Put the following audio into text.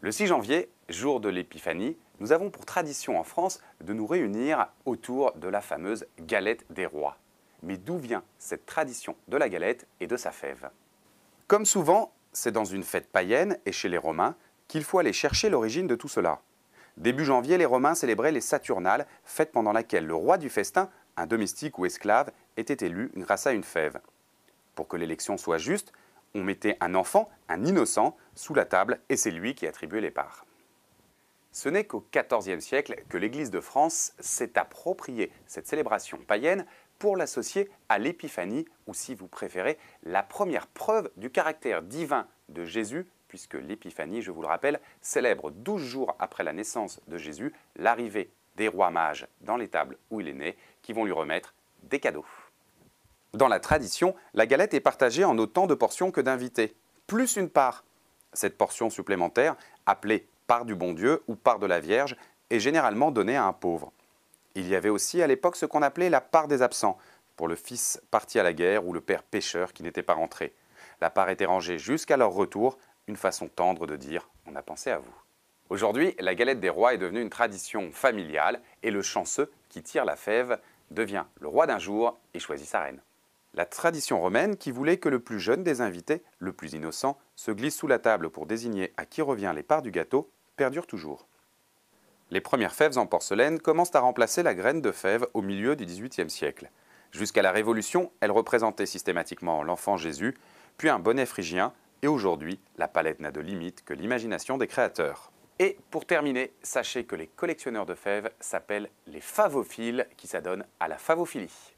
Le 6 janvier, jour de l'Épiphanie, nous avons pour tradition en France de nous réunir autour de la fameuse galette des rois. Mais d'où vient cette tradition de la galette et de sa fève? Comme souvent, c'est dans une fête païenne et chez les Romains qu'il faut aller chercher l'origine de tout cela. Début janvier, les Romains célébraient les Saturnales, fête pendant laquelle le roi du festin, un domestique ou esclave, était élu grâce à une fève. Pour que l'élection soit juste, on mettait un enfant, un innocent, sous la table et c'est lui qui attribuait les parts. Ce n'est qu'au XIVe siècle que l'Église de France s'est approprié cette célébration païenne pour l'associer à l'Épiphanie, ou si vous préférez, la première preuve du caractère divin de Jésus, puisque l'Épiphanie, je vous le rappelle, célèbre 12 jours après la naissance de Jésus l'arrivée des rois mages dans l'étable où il est né, qui vont lui remettre des cadeaux. Dans la tradition, la galette est partagée en autant de portions que d'invités, plus une part. Cette portion supplémentaire, appelée part du bon Dieu ou part de la Vierge, est généralement donnée à un pauvre. Il y avait aussi à l'époque ce qu'on appelait la part des absents, pour le fils parti à la guerre ou le père pécheur qui n'était pas rentré. La part était rangée jusqu'à leur retour, une façon tendre de dire « on a pensé à vous ». Aujourd'hui, la galette des rois est devenue une tradition familiale et le chanceux qui tire la fève devient le roi d'un jour et choisit sa reine. La tradition romaine qui voulait que le plus jeune des invités, le plus innocent, se glisse sous la table pour désigner à qui revient les parts du gâteau, perdure toujours. Les premières fèves en porcelaine commencent à remplacer la graine de fève au milieu du XVIIIe siècle. Jusqu'à la Révolution, elles représentaient systématiquement l'enfant Jésus, puis un bonnet phrygien, et aujourd'hui, la palette n'a de limite que l'imagination des créateurs. Et pour terminer, sachez que les collectionneurs de fèves s'appellent les favophiles, qui s'adonnent à la favophilie.